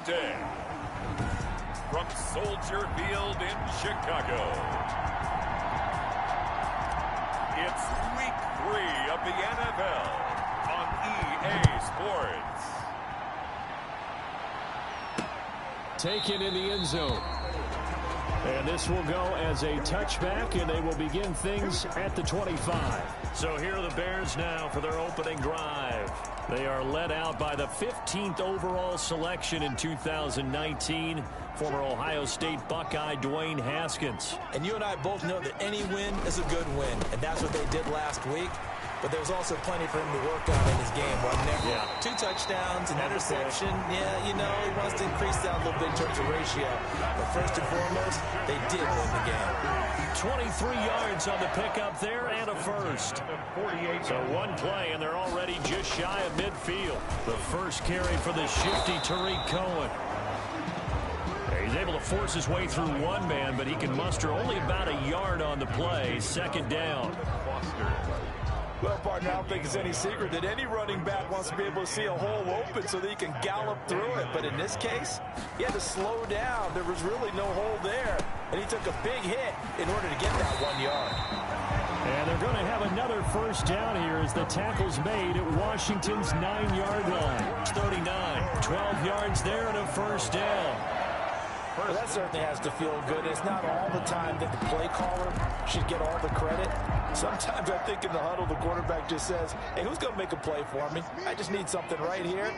the day. From Soldier Field in Chicago, it's Week 3 of the NFL on EA Sports. Taken in the end zone. And this will go as a touchback, and they will begin things at the 25. So here are the Bears now for their opening drive. They are led out by the 15th overall selection in 2019, former Ohio State Buckeye Dwayne Haskins. And you and I both know that any win is a good win, and that's what they did last week. But there was also plenty for him to work on in his game, wasn't there? Yeah. 2 touchdowns, an interception. Yeah, you know, he wants to increase that a little bit in terms of ratio. But first and foremost, they did win the game. 23 yards on the pickup there and a first. So one play, and they're already just shy of midfield. The first carry for the shifty Tariq Cohen. He's able to force his way through one man, but he can muster only about a yard on the play. Second down. Well, partner, I don't think it's any secret that any running back wants to be able to see a hole open so that he can gallop through it. But in this case, he had to slow down. There was really no hole there. And he took a big hit in order to get that 1 yard. And they're going to have another first down here as the tackle's made at Washington's 9-yard line. 39, 12 yards there and a first down. Well, that certainly has to feel good. It's not all the time that the play caller should get all the credit. Sometimes I think in the huddle, the quarterback just says, hey, who's going to make a play for me? I just need something right here.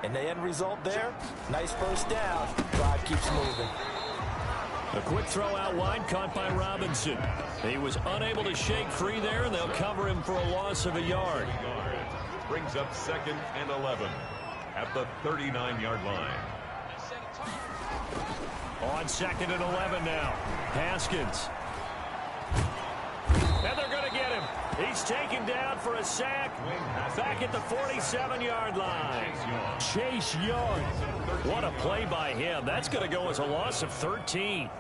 And the end result there, nice first down. Drive keeps moving. A quick throw out wide, caught by Robinson. He was unable to shake free there, and they'll cover him for a loss of a yard. Brings up 2nd and 11 at the 39-yard line. On 2nd and 11 now. Haskins. And they're going to get him. He's taken down for a sack. Back at the 47-yard line. Chase Young. What a play by him. That's going to go as a loss of 13.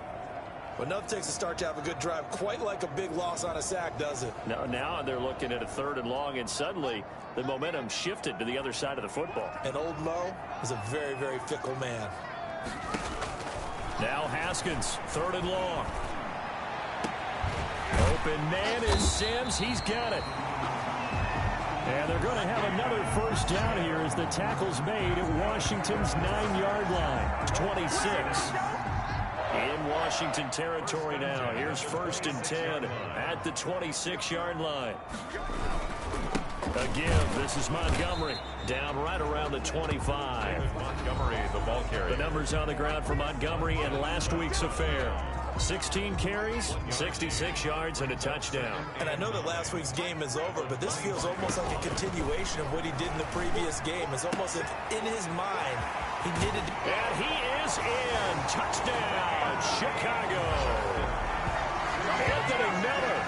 But nothing takes a start to have a good drive quite like a big loss on a sack, does it? Now they're looking at a 3rd and long, and suddenly the momentum shifted to the other side of the football. And old Mo is a very, very fickle man. Now Haskins, 3rd and long. Open man is Sims. He's got it. And they're going to have another first down here as the tackle's made at Washington's 9-yard line. 26. In Washington territory now. Here's 1st and 10 at the 26-yard line. A give. This is Montgomery. Down right around the 25. Montgomery, the ball carrier. The numbers on the ground for Montgomery in last week's affair. 16 carries, 66 yards, and a touchdown. And I know that last week's game is over, but this feels almost like a continuation of what he did in the previous game. It's almost if in his mind he needed to... And he is in. Touchdown, Chicago. Anthony Miller,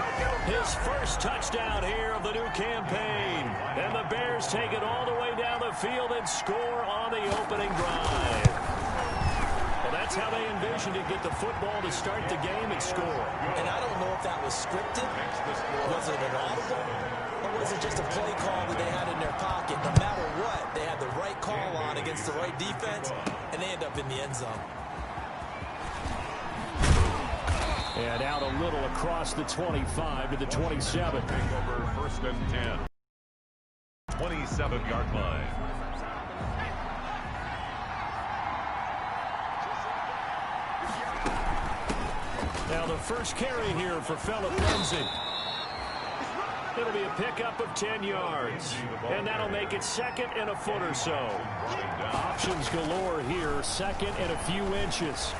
his first touchdown here of the new campaign. And the Bears take it all the way down the field and score on the opening drive. Well, that's how they envisioned it, get the football to start the game and score. And I don't know if that was scripted. Was it an audible? Or was it just a play call that they had in their pocket? No matter what, they had the right call on against the right defense, and they end up in the end zone. And out a little across the 25 to the 27. Over 1st and 10. 27-yard line. Now the first carry here for Phillip Lindsay. It'll be a pickup of 10 yards. And that'll make it 2nd and a foot or so. Options galore here. 2nd and a few inches.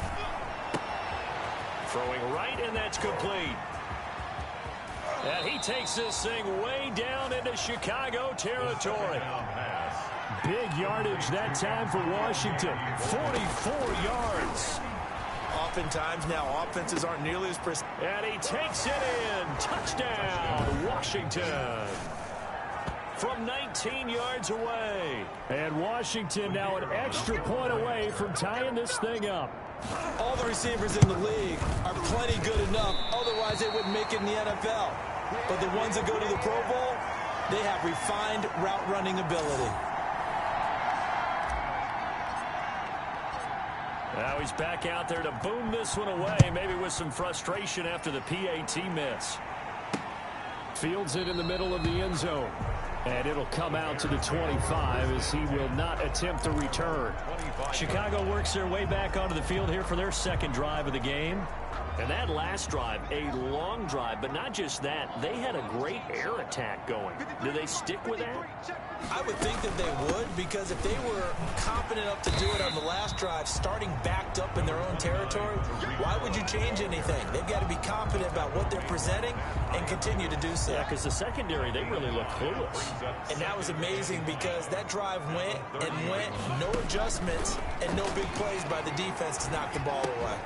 Throwing right, and that's complete. And he takes this thing way down into Chicago territory. Big yardage that time for Washington. 44 yards. Oftentimes now offenses aren't nearly as precise. And he takes it in. Touchdown, Washington. From 19 yards away. And Washington now an extra point away from tying this thing up. All the receivers in the league are plenty good enough. Otherwise, they wouldn't make it in the NFL. But the ones that go to the Pro Bowl, they have refined route running ability. Now he's back out there to boom this one away, maybe with some frustration after the PAT miss. Fields it in the middle of the end zone. And it'll come out to the 25 as he will not attempt to return. Chicago works their way back onto the field here for their second drive of the game. And that last drive, a long drive, but not just that. They had a great air attack going. Do they stick with that? I would think that they would, because if they were confident enough to do it on the last drive, starting backed up in their own territory, why would you change anything? They've got to be confident about what they're presenting and continue to do so. Yeah, because the secondary, they really look clueless. And that was amazing because that drive went and went, no adjustments and no big plays by the defense to knock the ball away.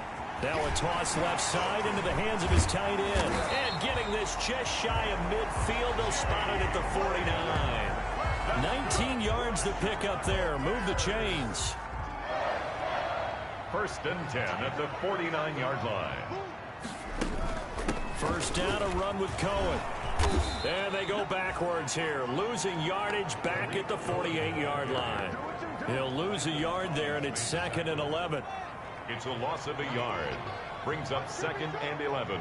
Now a toss left side into the hands of his tight end. And getting this just shy of midfield, they'll spot it at the 49. 19 yards to pick up there. Move the chains. 1st and 10 at the 49-yard line. First down, a run with Cohen. And they go backwards here, losing yardage back at the 48-yard line. He'll lose a yard there, and it's 2nd and 11. It's a loss of a yard. Brings up 2nd and 11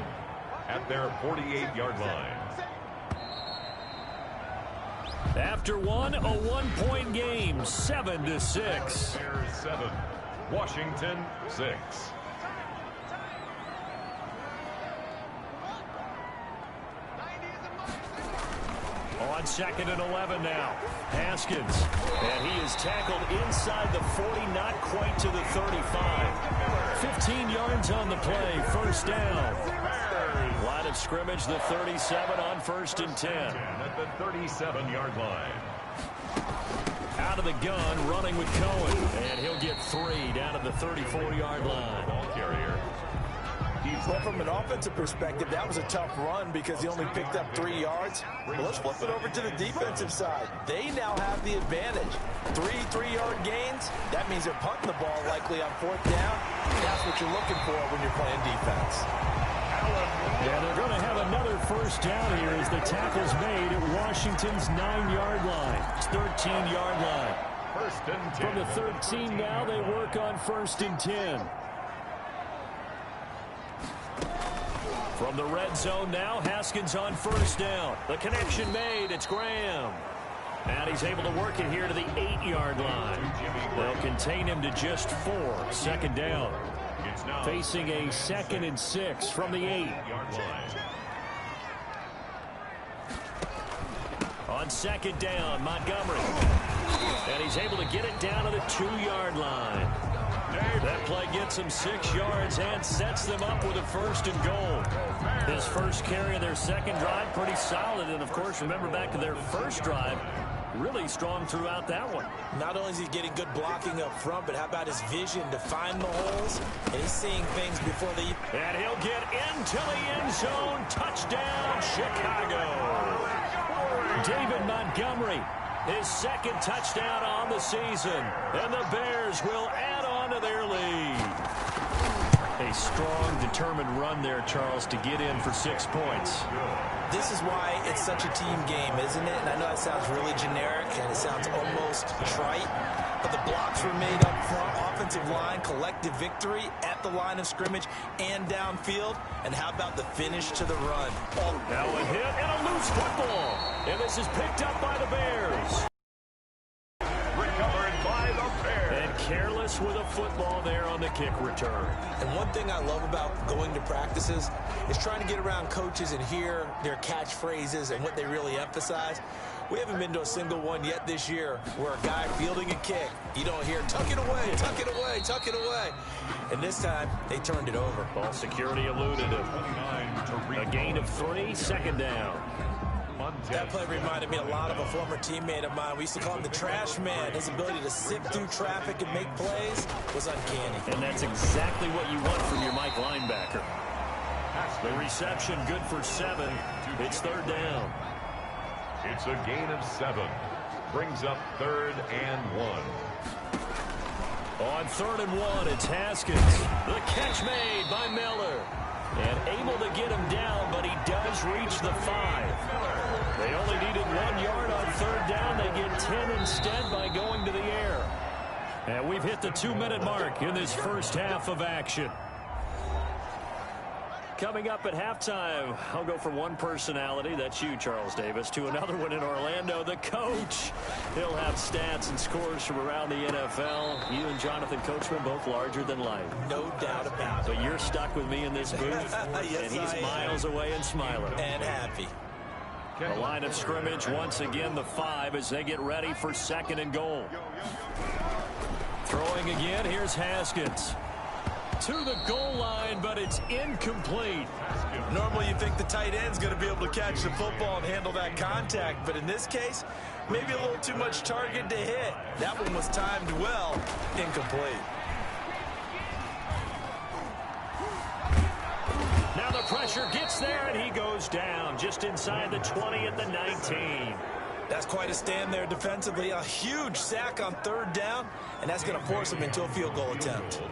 at their 48-yard line. After one, a one-point game, 7-6. Bears 7, Washington 6. On 2nd and 11 now. Haskins. And he is tackled inside the 40, not quite to the 35. 15 yards on the play. First down. Line of scrimmage, the 37 on 1st and 10. At the 37-yard line. Out of the gun, running with Cohen. And he'll get 3 down at the 34-yard line. Ball carrier. Well, from an offensive perspective, that was a tough run because he only picked up 3 yards. Well, let's flip it over to the defensive side. They now have the advantage. 3-3-yard gains. That means they're punting the ball likely on 4th down. That's what you're looking for when you're playing defense. Yeah, they're going to have another first down here as the tackle's made at Washington's 9-yard line. It's 13-yard line. 1st and 10. From the 13 now, they work on 1st and 10. From the red zone now, Haskins on first down. The connection made. It's Graham. And he's able to work it here to the 8-yard line. They'll contain him to just 4. 2nd down. Facing a 2nd and 6 from the 8-yard line. On 2nd down, Montgomery. And he's able to get it down to the 2-yard line. That play gets him 6 yards and sets them up with a 1st and goal. His first carry of their second drive, pretty solid. And, of course, remember back to their first drive, really strong throughout that one. Not only is he getting good blocking up front, but how about his vision to find the holes? And he's seeing things before they... And he'll get into the end zone. Touchdown, Chicago. David Montgomery, his 2nd touchdown on the season. And the Bears will add on to their lead. A strong, determined run there, Charles, to get in for 6 points. This is why it's such a team game, isn't it? And I know that sounds really generic and it sounds almost trite, but the blocks were made up front, offensive line, collective victory at the line of scrimmage and downfield. And how about the finish to the run? Now a hit and a loose football. And this is picked up by the Bears. Recovered by the Bears. And careless with a football there on the kick return. And one thing I love about going to practices is trying to get around coaches and hear their catchphrases and what they really emphasize. We haven't been to a single one yet this year where a guy fielding a kick, you don't hear, tuck it away, tuck it away, tuck it away. And this time, they turned it over. Ball security eluded him. A gain of 3, 2nd down. That play reminded me a lot of a former teammate of mine. We used to call him the trash man. His ability to sift through traffic and make plays was uncanny. And that's exactly what you want from your Mike linebacker. The reception good for 7. It's 3rd down. It's a gain of 7. Brings up 3rd and 1. On 3rd and 1, it's Haskins. The catch made by Miller. And able to get him down, but he does reach the 5. They only needed 1 yard on 3rd down. They get 10 instead by going to the air. And we've hit the 2-minute mark in this first half of action. Coming up at halftime, I'll go from one personality, that's you, Charles Davis, to another one in Orlando, the coach. He'll have stats and scores from around the NFL. You and Jonathan Coachman both larger than life. No doubt about it. But you're stuck with me in this booth, Yes, and he's miles away and smiling. And happy. The line of scrimmage, once again, the 5 as they get ready for 2nd and goal. Throwing again, here's Haskins. To the goal line, but it's incomplete. Normally you think the tight end's going to be able to catch the football and handle that contact, but in this case, maybe a little too much target to hit. That one was timed well, incomplete. Now the pressure gets there, and he goes down just inside the 20 at the 19. That's quite a stand there defensively. A huge sack on 3rd down, and that's going to force him into a field goal attempt.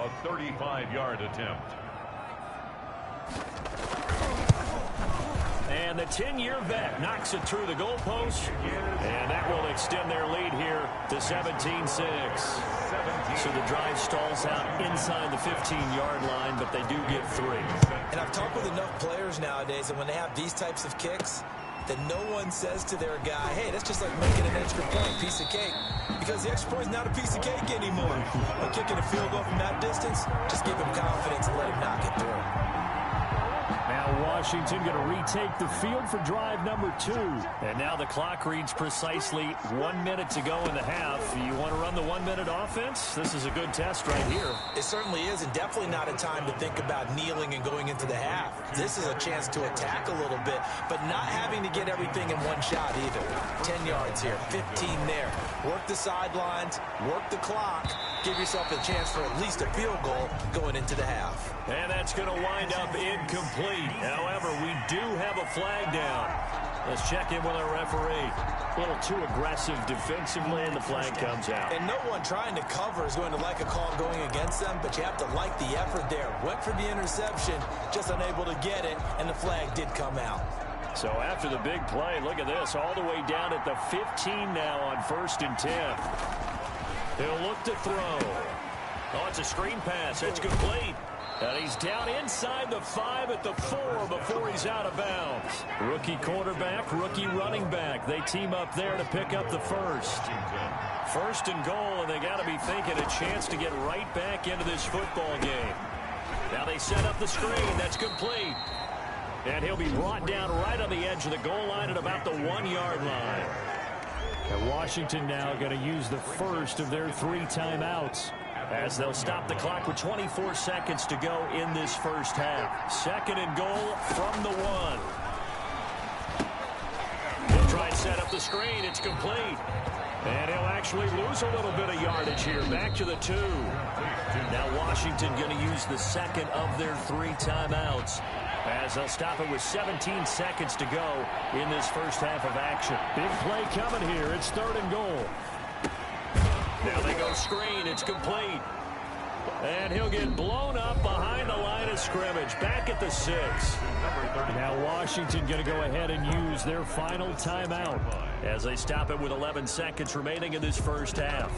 A 35-yard attempt. And the 10-year vet knocks it through the goalpost, and that will extend their lead here to 17-6. So the drive stalls out inside the 15-yard line, but they do get 3. And I've talked with enough players nowadays, and when they have these types of kicks, that no one says to their guy, hey, that's just like making an extra point, piece of cake. Because the extra point is not a piece of cake anymore. But kicking a field goal from that distance, just give him confidence and let him knock it through. Now Washington going to retake the field for drive number 2. And now the clock reads precisely 1 minute to go in the half. You want to run the 1-minute offense? This is a good test right here. It certainly is, and definitely not a time to think about kneeling and going into the half. This is a chance to attack a little bit, but not having to get everything in one shot either. 10 yards here, 15 there. Work the sidelines, work the clock. Give yourself a chance for at least a field goal going into the half. And that's going to wind up incomplete. However, we do have a flag down. Let's check in with our referee. A little too aggressive defensively, and the flag comes out. And no one trying to cover is going to like a call going against them, but you have to like the effort there. Went for the interception, just unable to get it, and the flag did come out. So after the big play, look at this, all the way down at the 15 now on 1st and 10. He'll look to throw. Oh, it's a screen pass. It's complete. And he's down inside the 5 at the 4 before he's out of bounds. Rookie quarterback, rookie running back. They team up there to pick up the first. 1st and goal, and they got to be thinking a chance to get right back into this football game. Now they set up the screen. That's complete. And he'll be brought down right on the edge of the goal line at about the 1-yard line. And Washington now going to use the first of their 3 timeouts, as they'll stop the clock with 24 seconds to go in this first half. 2nd and goal from the 1. He'll try and set up the screen. It's complete. And he'll actually lose a little bit of yardage here. Back to the 2. Now Washington going to use the 2nd of their 3 timeouts, as they'll stop it with 17 seconds to go in this first half of action. Big play coming here. It's 3rd and goal. Now they go screen. It's complete. And he'll get blown up behind the line of scrimmage. Back at the 6. Now Washington going to go ahead and use their final timeout, as they stop it with 11 seconds remaining in this first half.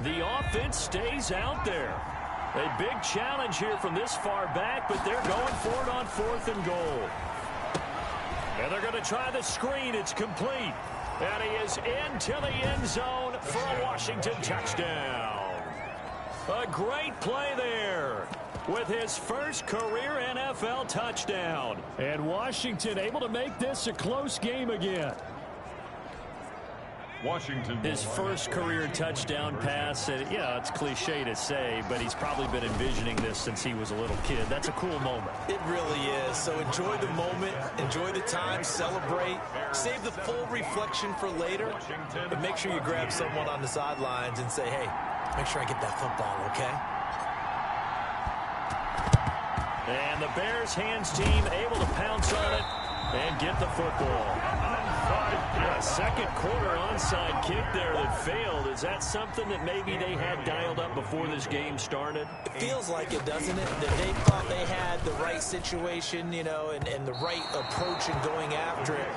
The offense stays out there. A big challenge here from this far back, but they're going for it on 4th and goal. And they're going to try the screen. It's complete. And he is into the end zone for a Washington touchdown. A great play there with his first career NFL touchdown. And Washington able to make this a close game again. Washington. His first career touchdown pass, and yeah, it's cliche to say, but he's probably been envisioning this since he was a little kid. That's a cool moment. It really is. So enjoy the moment, enjoy the time, celebrate, save the full reflection for later, but make sure you grab someone on the sidelines and say, hey, make sure I get that football, okay? And the Bears hands team able to pounce on it and get the football. Yeah, second quarter onside kick there that failed. Is that something that maybe they had dialed up before this game started? It feels like it, doesn't it? That they thought they had the right situation, you know, and the right approach in going after it.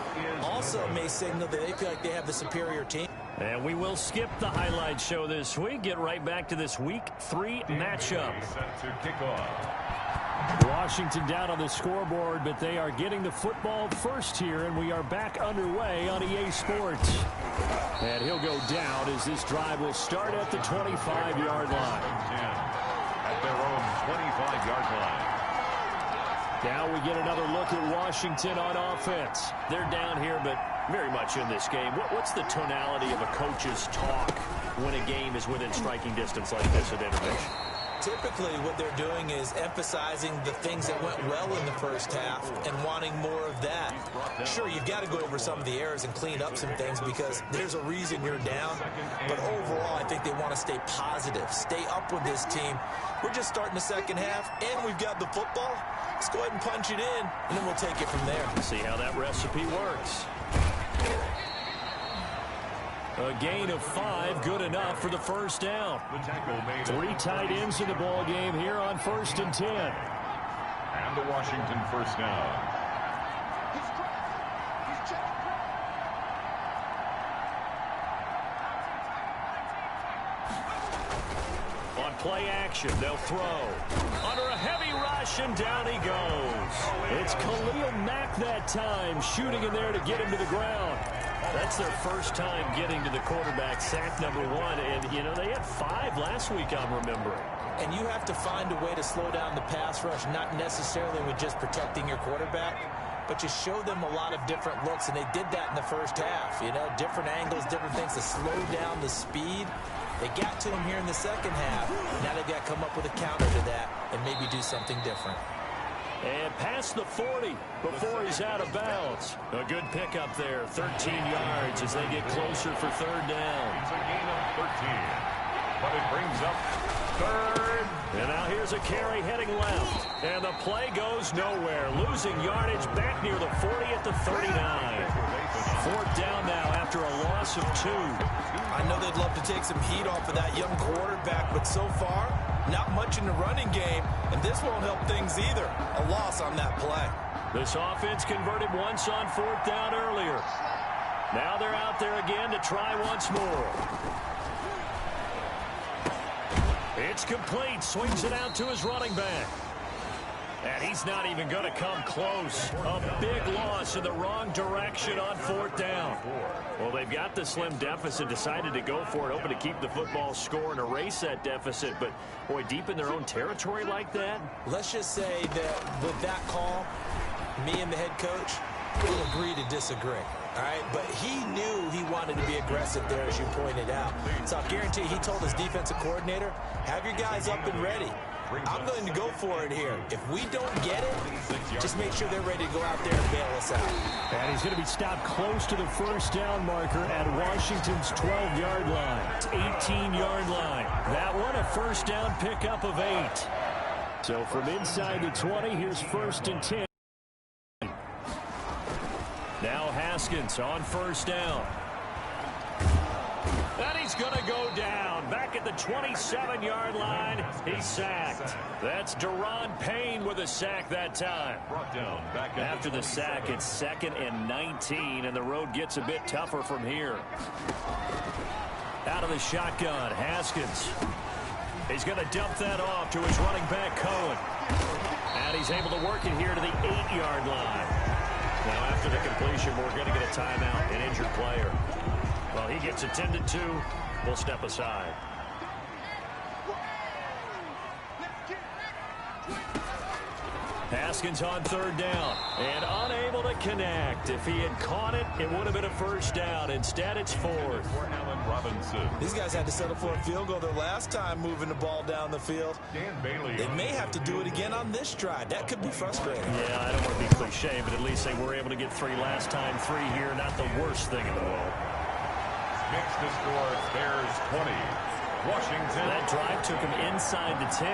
Also may signal that they feel like they have the superior team. And we will skip the highlight show this week. Get right back to this Week 3 matchup. Set to kick off. Washington down on the scoreboard, but they are getting the football first here, and we are back underway on EA Sports. And he'll go down as this drive will start at the 25-yard line. At their own 25-yard line. Now we get another look at Washington on offense. They're down here, but very much in this game. What's the tonality of a coach's talk when a game is within striking distance like this at intermission? Typically, what they're doing is emphasizing the things that went well in the first half and wanting more of that. Sure, you've got to go over some of the errors and clean up some things because there's a reason you're down. But overall, I think they want to stay positive, stay up with this team. We're just starting the second half, and we've got the football. Let's go ahead and punch it in, and then we'll take it from there. See how that recipe works. A gain of 5, good enough for the first down. 3 tight ends in the ball game here on 1st and 10. And the Washington first down. On play action, they'll throw. Under a heavy rush, and down he goes. It's Khalil Mack that time, shooting in there to get him to the ground. That's their first time getting to the quarterback, sack number 1. And, you know, they had 5 last week, I'm remembering. And you have to find a way to slow down the pass rush, not necessarily with just protecting your quarterback, but you show them a lot of different looks, and they did that in the first half. You know, different angles, different things to slow down the speed. They got to him here in the second half. Now they've got to come up with a counter to that and maybe do something different. And past the 40 before he's out of bounds. A good pickup there, 13 yards as they get closer for third down. It's a gain of 13, but it brings up third. And now here's a carry heading left. And the play goes nowhere. Losing yardage back near the 40 at the 39. 4th down now after a loss of 2. I know they'd love to take some heat off of that young quarterback, but so far, not much in the running game, and this won't help things either. A loss on that play. This offense converted once on 4th down earlier. Now they're out there again to try once more. It's complete. Swings it out to his running back. And he's not even going to come close. A big loss in the wrong direction on 4th down. Well, they've got the slim deficit, decided to go for it, hoping to keep the football score and erase that deficit. But, boy, deep in their own territory like that. Let's just say that with that call, me and the head coach will agree to disagree. All right, but he knew he wanted to be aggressive there, as you pointed out. So I guarantee he told his defensive coordinator, have your guys up and ready. I'm going to go for it here. If we don't get it, just make sure they're ready to go out there and bail us out. And he's going to be stopped close to the 1st down marker at Washington's 12-yard line. It's 18-yard line. That one a 1st down pickup of 8. So from inside the 20, here's 1st and 10. Now Haskins on 1st down. And he's going to go down. Back at the 27-yard line, he's sacked. That's Deron Payne with a sack that time. Brought down back after the sack, it's 2nd and 19, and the road gets a bit tougher from here. Out of the shotgun, Haskins. He's going to dump that off to his running back, Cohen. And he's able to work it here to the 8-yard line. Now, after the completion, we're going to get a timeout, an injured player. Well, he gets attended to. We'll step aside. Haskins on 3rd down and unable to connect. If he had caught it, it would have been a 1st down. Instead, it's 4th. These guys had to settle for a field goal their last time moving the ball down the field. They may have to do it again on this drive. That could be frustrating. Yeah, I don't want to be cliche, but at least they were able to get 3 last time. 3 here, not the worst thing in the world. Makes the score Bears 20, Washington. That drive took him inside the 10.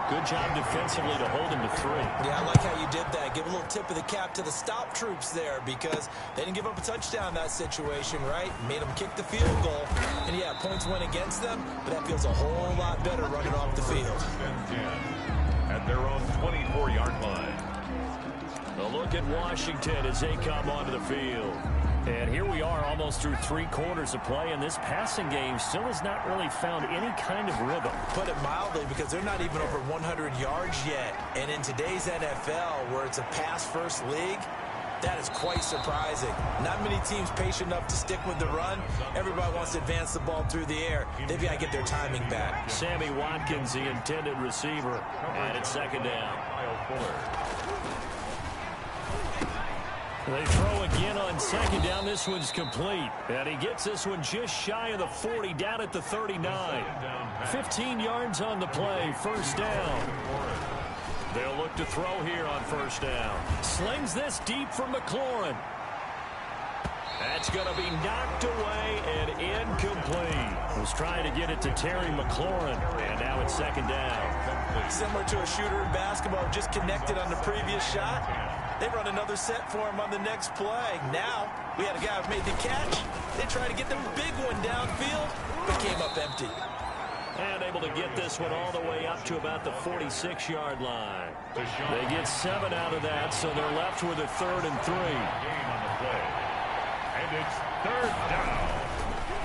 Good job defensively to hold him to 3. Yeah, I like how you did that. Give a little tip of the cap to the stop troops there because they didn't give up a touchdown in that situation, right? Made them kick the field goal. And, yeah, points went against them, but that feels a whole lot better running off the field. At their own 24-yard line. A look at Washington as they come onto the field. And here we are almost through 3 quarters of play, and this passing game still has not really found any kind of rhythm. Put it mildly, because they're not even over 100 yards yet. And in today's NFL, where it's a pass-first league, that is quite surprising. Not many teams patient enough to stick with the run. Everybody wants to advance the ball through the air. They've got to get their timing back. Sammy Watkins, the intended receiver, and it's second down. They throw again on second down. This one's complete. And he gets this one just shy of the 40, down at the 39. 15 yards on the play, first down. They'll look to throw here on first down. Slings this deep for McLaurin. That's going to be knocked away and incomplete. Was trying to get it to Terry McLaurin, and now it's second down. Similar to a shooter in basketball, just connected on the previous shot. They run another set for him on the next play. Now, we had a guy who made the catch. They tried to get the big one downfield, but came up empty. And able to get this one all the way up to about the 46-yard line. They get 7 out of that, so they're left with a 3rd and 3. Game on the play. And it's 3rd down.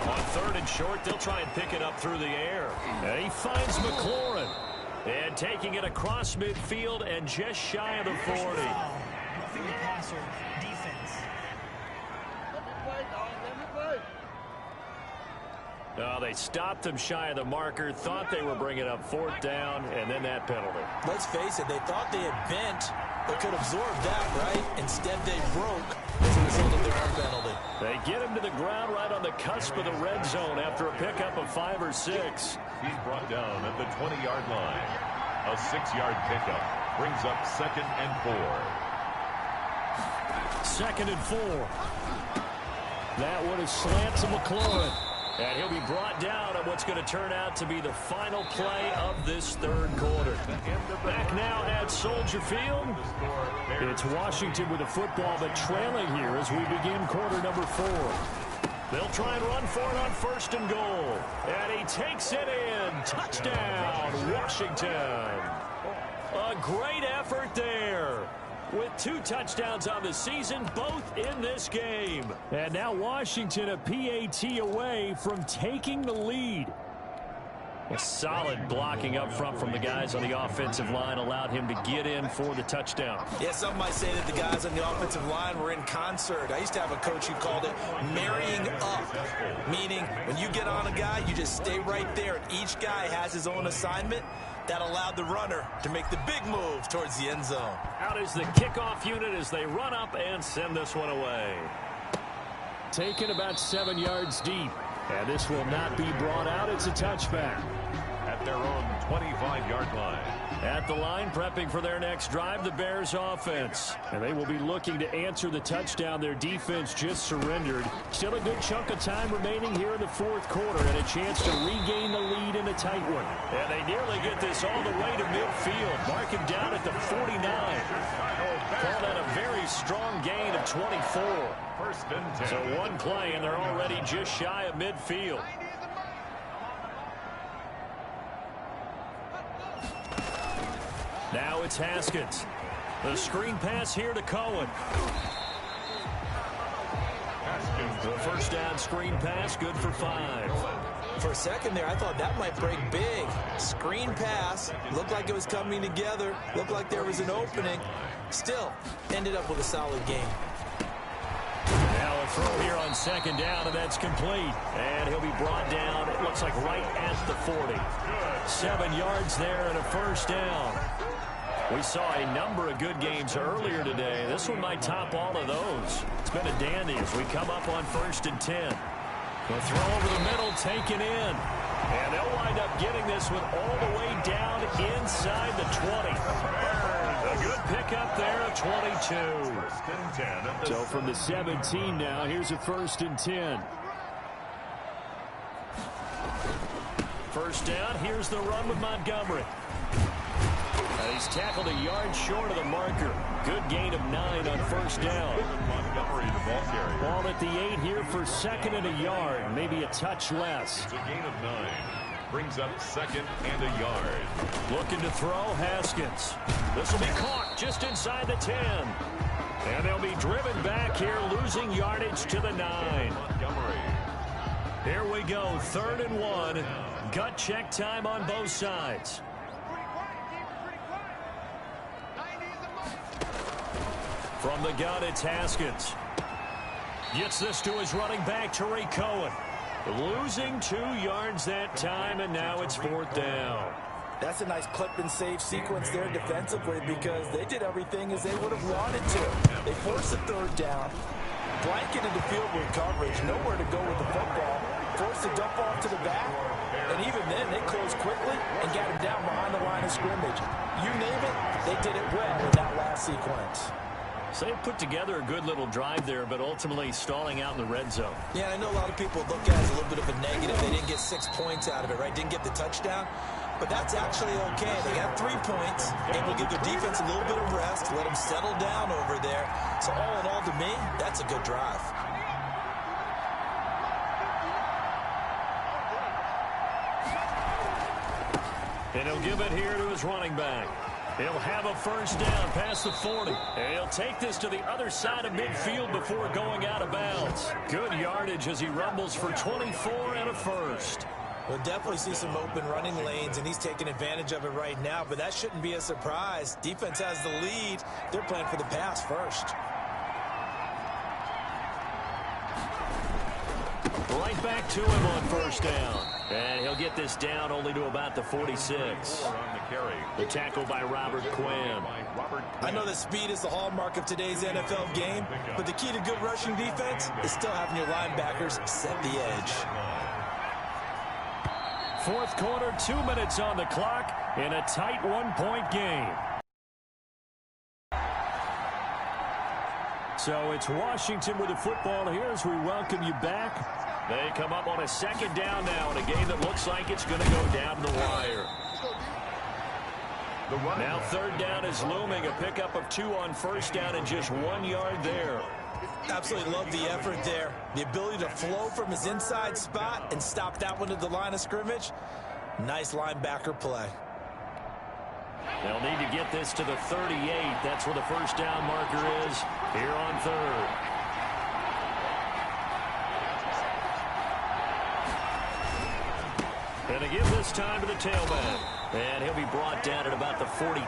On 3rd and short, they'll try and pick it up through the air. And he finds McLaurin. And taking it across midfield and just shy of the 40. Roughing the passer, defense. Oh, they stopped him shy of the marker, thought they were bringing up 4th down, and then that penalty. Let's face it, they thought they had bent, but could absorb that, right? Instead, they broke as a result of their own penalty. They get him to the ground right on the cusp of the red zone after a pickup of 5 or 6. He's brought down at the 20-yard line. A 6-yard pickup brings up 2nd and 4. 2nd and 4. That one is slant to McLaurin. And he'll be brought down at what's going to turn out to be the final play of this 3rd quarter. Back now at Soldier Field. It's Washington with the football, but trailing here as we begin quarter number 4. They'll try and run for it on 1st and goal. And he takes it in. Touchdown, Washington. A great effort there. With 2 touchdowns on the season, both in this game. And now Washington a PAT away from taking the lead. A solid blocking up front from the guys on the offensive line allowed him to get in for the touchdown. Yeah, some might say that the guys on the offensive line were in concert. I used to have a coach who called it marrying up, meaning when you get on a guy, you just stay right there, and each guy has his own assignment. That allowed the runner to make the big move towards the end zone. Out is the kickoff unit as they run up and send this one away. Taken about 7 yards deep. And this will not be brought out. It's a touchback. At their own 25-yard line. At the line, prepping for their next drive, the Bears offense. And they will be looking to answer the touchdown their defense just surrendered. Still a good chunk of time remaining here in the 4th quarter and a chance to regain the lead in a tight one. And they nearly get this all the way to midfield. Mark him down at the 49. Call that a very strong gain of 24. 1st and 10. So 1 play, and they're already just shy of midfield. Now it's Haskins. The screen pass here to Cohen. The 1st down screen pass, good for 5. For a second there, I thought that might break big. Screen pass, looked like it was coming together, looked like there was an opening. Still, ended up with a solid game. Now a throw here on 2nd down, and that's complete. And he'll be brought down, it looks like right at the 40. 7 yards there and a 1st down. We saw a number of good games earlier today. This one might top all of those. It's been a dandy as we come up on 1st and 10. The throw over the middle, taken in. And they'll wind up getting this one all the way down inside the 20. A good pickup there of 22. 1st and 10. So from the 17 now, here's a 1st and 10. First down, here's the run with Montgomery. And he's tackled a yard short of the marker. Good gain of 9 on first down. Montgomery, the ball carrier. Ball at the 8 here for second and a yard, maybe a touch less. It's a gain of 9. Brings up second and a yard. Looking to throw, Haskins. This will be caught just inside the 10. And they'll be driven back here, losing yardage to the 9. Montgomery. Here we go, 3rd and 1. Gut check time on both sides. From the gun, it's Haskins. Gets this to his running back, Tariq Cohen. Losing 2 yards that time, and now it's 4th down. That's a nice clip and save sequence there defensively because they did everything as they would have wanted to. They forced a 3rd down, blanketed the field with coverage, nowhere to go with the football, forced a dump off to the back, and even then they closed quickly and got him down behind the line of scrimmage. You name it, they did it well in that last sequence. So they put together a good little drive there, but ultimately stalling out in the red zone. Yeah, I know a lot of people look at it as a little bit of a negative. They didn't get 6 points out of it, right? Didn't get the touchdown. But that's actually okay. They got 3 points, able to give their defense a little bit of rest, let them settle down over there. So all in all, to me, that's a good drive. And he'll give it here to his running back. He'll have a first down past the 40. And he'll take this to the other side of midfield before going out of bounds. Good yardage as he rumbles for 24 and a first. We'll definitely see some open running lanes, and he's taking advantage of it right now, but that shouldn't be a surprise. Defense has the lead. They're playing for the pass first. Right back to him on first down. And he'll get this down only to about the 46. The tackle by Robert Quinn. I know that speed is the hallmark of today's NFL game, but the key to good rushing defense is still having your linebackers set the edge. 4th quarter, 2 minutes on the clock in a tight 1-point game. So it's Washington with the football here as we welcome you back. They come up on a 2nd down now in a game that looks like it's going to go down the wire. Now 3rd down is looming, a pickup of 2 on first down and just 1 yard there. Absolutely love the effort there. The ability to flow from his inside spot and stop that one at the line of scrimmage. Nice linebacker play. They'll need to get this to the 38. That's where the first down marker is here on 3rd. And they give this time to the tailback. And he'll be brought down at about the 42.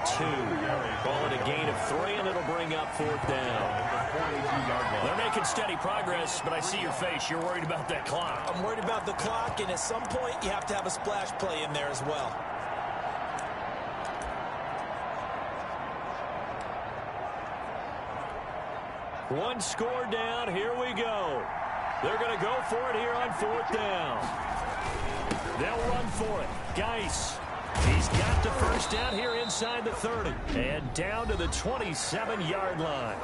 Call it a gain of 3, and it'll bring up 4th down. They're making steady progress, but I see your face. You're worried about that clock. I'm worried about the clock, and at some point, you have to have a splash play in there as well. One score down. Here we go. They're going to go for it here on 4th down. They'll run for it. Geis. He's got the first down here inside the 30. And down to the 27-yard line.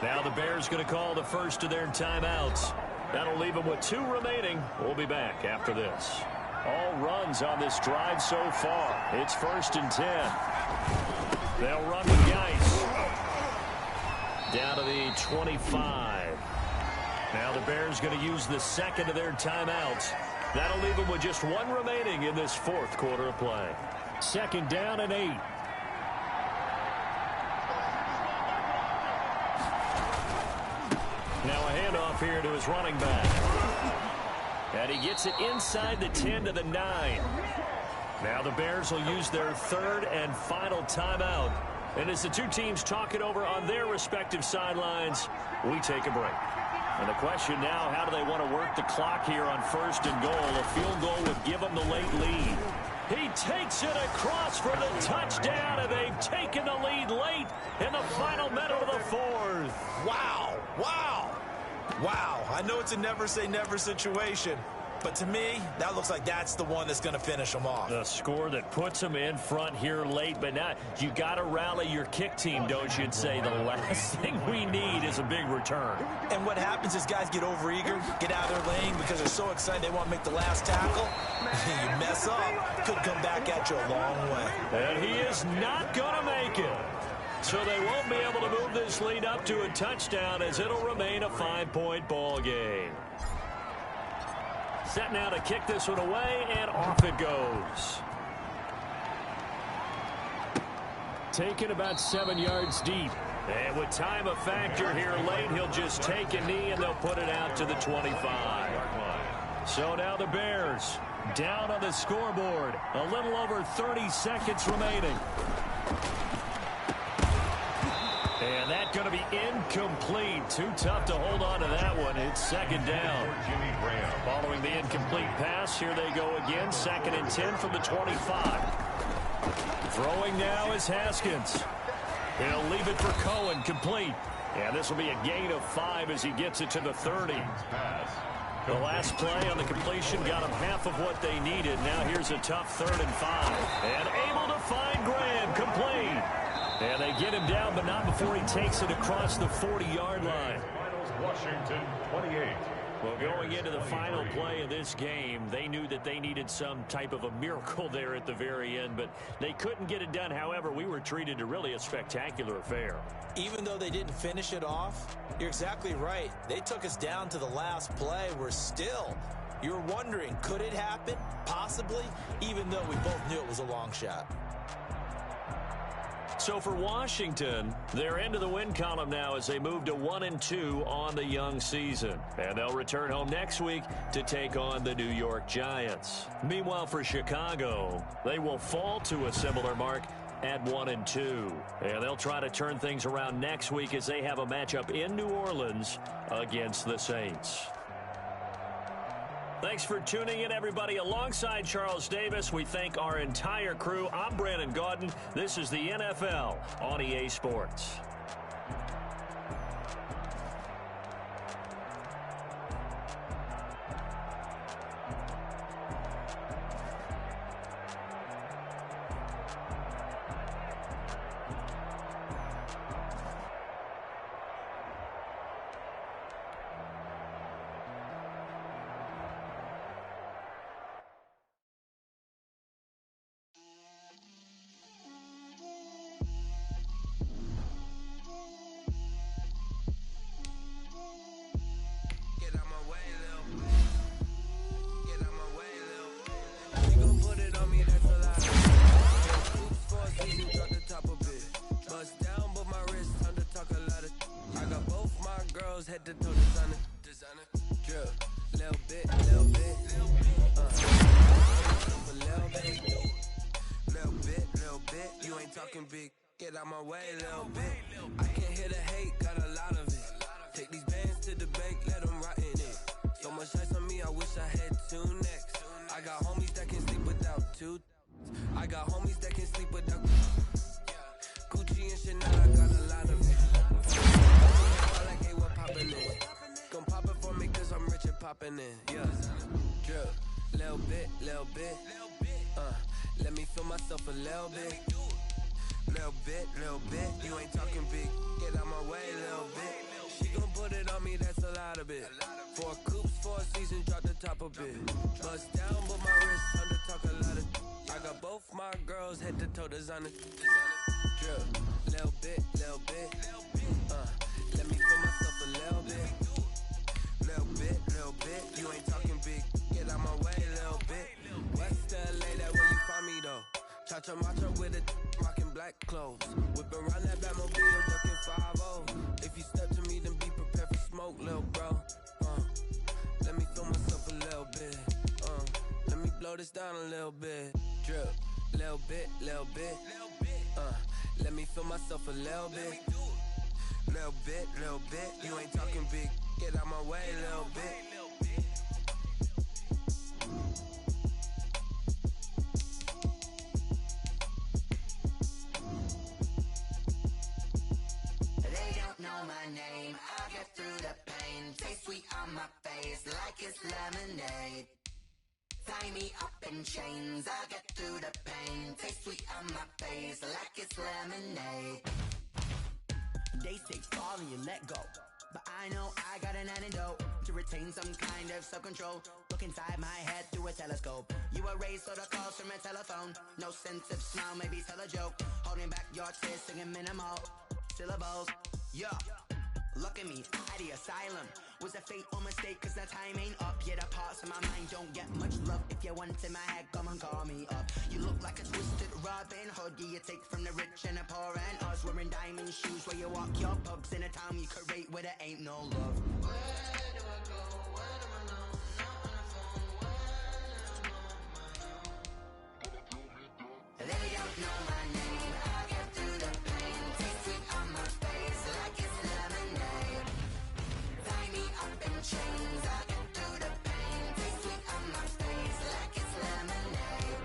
Now the Bears going to call the first of their timeouts. That'll leave them with 2 remaining. We'll be back after this. All runs on this drive so far. It's 1st and 10. They'll run with Geis. Down to the 25. Now the Bears going to use the 2nd of their timeouts. That'll leave them with just 1 remaining in this 4th quarter of play. 2nd down and 8. Now a handoff here to his running back. And he gets it inside the 10 to the 9. Now the Bears will use their 3rd and final timeout. And as the 2 teams talk it over on their respective sidelines, we take a break. And the question now, how do they want to work the clock here on 1st and goal? A field goal would give them the late lead. He takes it across for the touchdown, and they've taken the lead late in the final minute of the 4th. Wow. Wow. Wow. I know it's a never say never situation, But to me, that looks like that's the one that's going to finish them off. The score that puts them in front here late, but now you got to rally your kick team, don't you? Say the last thing we need is a big return. And what happens is guys get overeager, get out of their lane because they're so excited they want to make the last tackle. You mess up, could come back at you a long way. And he is not going to make it. So they won't be able to move this lead up to a touchdown as it'll remain a 5-point ball game. Set now to kick this one away, and off it goes. Taken about 7 yards deep. And with time a factor here late, he'll just take a knee, and they'll put it out to the 25. So now the Bears down on the scoreboard. A little over 30 seconds remaining. And that's going to be incomplete. Too tough to hold on to that one. It's second down. Following the incomplete pass, here they go again. 2nd and 10 from the 25. Throwing now is Haskins. He'll leave it for Cohen, complete. And this will be a gain of 5 as he gets it to the 30. The last play on the completion got them half of what they needed. Now here's a tough 3rd and 5. And able to find Graham, complete. And they get him down, but not before he takes it across the 40-yard line. Washington 28. Well, going into the final play of this game, they knew that they needed some type of a miracle there at the very end, but they couldn't get it done. However, we were treated to really a spectacular affair. Even though they didn't finish it off, you're exactly right. They took us down to the last play. You're wondering, could it happen? Possibly, even though we both knew it was a long shot. So for Washington, they're into the win column now as they move to 1-2 on the young season. And they'll return home next week to take on the New York Giants. Meanwhile, for Chicago, they will fall to a similar mark at 1-2. And they'll try to turn things around next week as they have a matchup in New Orleans against the Saints. Thanks for tuning in, everybody. Alongside Charles Davis, we thank our entire crew. I'm Brandon Gaudin. This is the NFL on EA Sports. Head to toe designer, drip, little bit, a little bit, you ain't talking big, get out my way, little bit, I can't hear the hate, got a lot of it, take these bands to the bank, let them rot in it, so much ice on me, I wish I had 2 necks, I got homies that can sleep without 2, I got homies that can sleep without, Gucci and Chanel, I got a lot of it. Gon' pop it for me cause I'm rich and poppin' in, yeah. Drip, little bit, let me feel myself a little bit. Little bit, you ain't talking big, get out my way, little bit. She gon' put it on me, that's a lot of it. 4 coops, 4 seasons, drop the top a bit. Bust down, but my wrist under talk a lot of. I got both my girls head to toe designer. Drip, little bit, let me feel myself a little bit. Little bit, you ain't talking big, get out my way, little bit. West LA, that where you find me though. Cha-cha macha with it, rockin' black clothes. Whip around that Batmobile, ducking 5-0. If you step to me, then be prepared for smoke, little bro. Let me feel myself a little bit. Let me blow this down a little bit. Drip, little bit, let me feel myself a little bit. Little bit, you ain't talking big, get out my way, little bit. They don't know my name, I'll get through the pain. Taste sweet on my face like it's lemonade. Tie me up in chains, I'll get through the pain. Taste sweet on my face like it's lemonade. They say fall and you let go, but I know I got an antidote to retain some kind of self-control. Look inside my head through a telescope. You erase all the calls from a telephone. No sense of smile, maybe tell a joke. Holding back your tears, singing minimal syllables. Yeah. Look at me, at the asylum. Was a fate or mistake, cause the time ain't up. Yet the parts of my mind don't get much love. If you want in my head, come and call me up. You look like a twisted Robin Hood. You take from the rich and the poor and us. Wearing diamond shoes where you walk your pugs in a town you could rate where there ain't no love. Where do I go? Where am I alone? Not on the phone. When I'm on my own. They don't know my name. I'll get through the pain. Taste sweet on my face like it's lemonade. Tie me up in chains. I'll get through the pain. Taste sweet on my face like it's lemonade.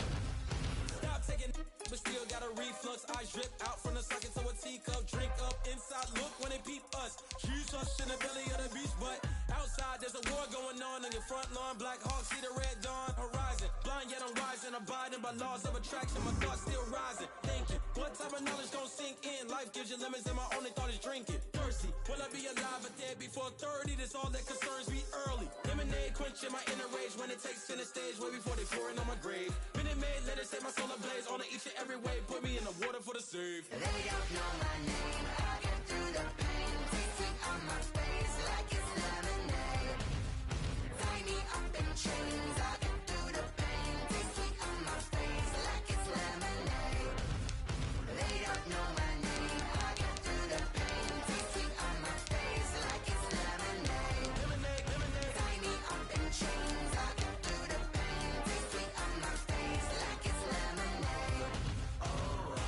Stop taking, but still got a reflux. I drip out from the socket to a teacup. Drink up inside. Look when they peep us. She's us in the belly of the beach, but outside there's a war going on your front lawn. Black Hawk see the red dawn horizon. Blind yet I'm rising, abiding by laws of attraction. My thoughts still rising. Thinking, what type of knowledge don't sink in? Life gives you lemons, and my only thought is drinking. Thirsty, will I be alive or dead before 30? That's all that concerns me early. Lemonade quenching my inner rage when it takes center stage, way before they pour it on my grave. Minute Maid, let it set my soul ablaze. On each and every way, put me in the water for the save. They don't know my name. I'll get through the pain. Taste sweet on my face like it's lemonade. Tie me up in chains. I'll get through the pain. Taste sweet on my face like it's lemonade. They don't know my name. I'll get through the pain. Taste sweet on my face like it's lemonade. Lemonade, lemonade. Tie me up in chains. I'll get through the pain. Taste sweet on my face like it's lemonade. Oh.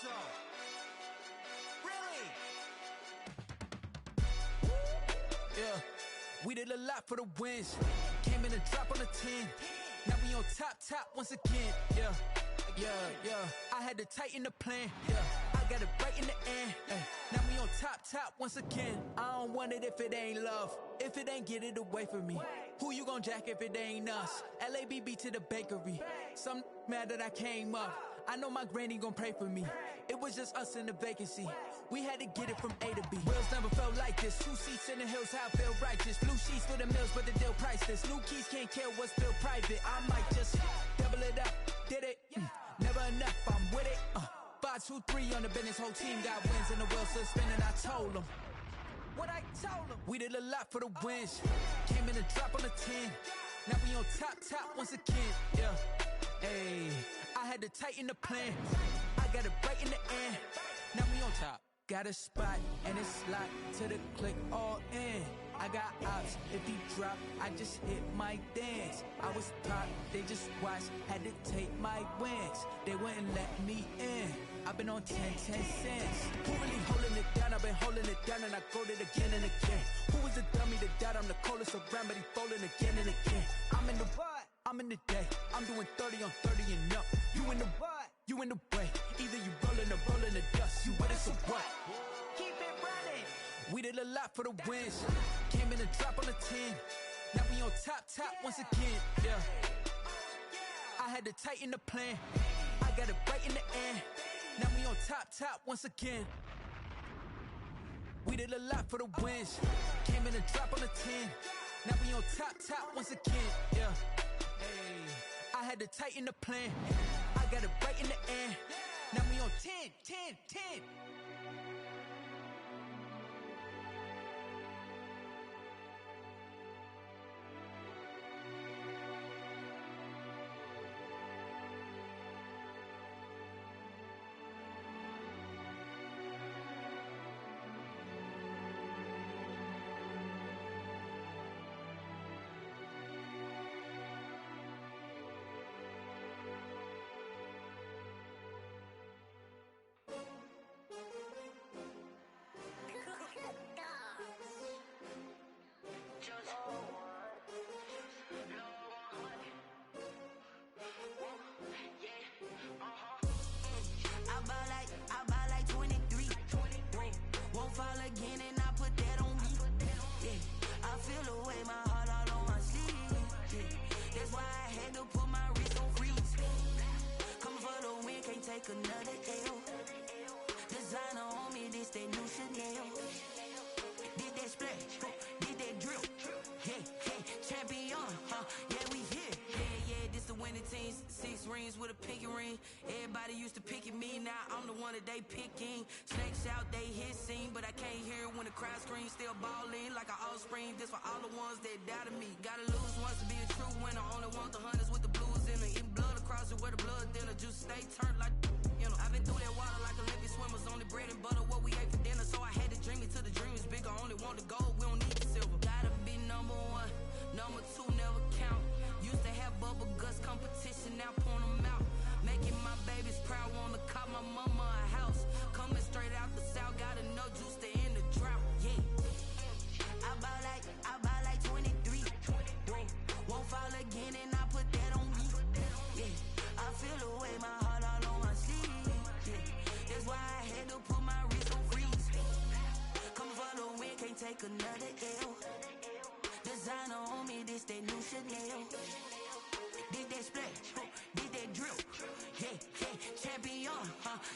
so. Really? Yeah, we did a lot for the wins. Came in a drop on the 10. Now we on top once again. Yeah. I had to tighten the plan. Yeah, I got it right in the end. Now we on top once again. I don't want it if it ain't love. If it ain't, get it away from me. Who you gon' jack if it ain't us? LABB to the bakery. Some mad that I came up. I know my granny gon' pray for me. It was just us in the vacancy. We had to get it from A to B. Wheels never felt like this. 2 seats in the hills, how I feel righteous. Blue sheets for the mills, but the deal priceless. New keys can't kill what's still private. I might just double it up. Did it? Never enough, I'm with it. 5, 2, 3 on the business. Whole team got wins and the wheels still spinning. I told them what I told them. We did a lot for the wins. Came in a drop on the 10. Now we on top once again. Yeah. Hey, I had to tighten the plan. I got it right in the end. Now we on top. Got a spot and it's locked to the click all in. I got ops, if he drop, I just hit my dance. I was top, they just watched, had to take my wins. They wouldn't let me in. I've been on 10 cents. Who really holding it down? I've been holding it down and I go it again and again. Who was the dummy that doubt? I'm the coldest around, but he folding again and again. I'm in the what? I'm in the day. I'm doing 30 on 30 and up. You in the what? You in the way. Either you rolling or rolling the dust. You with us or what? Keep it running. We did a lot for the wins. Came in a drop on the 10. Now we on top once again. Yeah. I had to tighten the plan. I got it right in the end. Now we on top once again. We did a lot for the wins. Came in a drop on the 10. Now we on top once again. Yeah. Hey, I had to tighten the plan. I got it right in the end. Now we on 10. I buy like 23. Won't fall again and I put that on me. Yeah, I feel the way, my heart all on my sleeve. Yeah, that's why I had to put my wrist on freeze. Coming for the win, can't take another L. Designer on me, this that new Chanel. Did that splash, did that drill. Yeah, champion, yeah, we here. Yeah, this the winning team. 6 rings with a pinky ring. Everybody used to pick at me, now I'm the one that they picking. Snakes out, they hit scene, but I can't hear it when the crowd screams. Still balling like an offspring. This for all the ones that doubted me. Gotta lose once to be a true winner. Only want the hunters with the blues in it. Eating blood across it where the blood thinner. Juice stay turned like, you know. I've been through that water like Olympic swimmers. Only bread and butter, what we ate for dinner. So I had to dream it till the dream is bigger. Only want the gold, we don't need the silver. Gotta be number 1, number 2 never count. Used to have bubble guts competition, now point them out. Making my babies proud, wanna cop my mama a house. Coming straight out the south, gotta know juice to end the drought. Yeah, I buy like 23. Won't fall again and I put that on me. Yeah, I feel the way, my heart all on my sleeve. Yeah, that's why I had to put my wrist on freeze. Coming for the win, can't take another L. Designer on me, this that new Chanel. Did that splash, did that drill. Yeah, champion,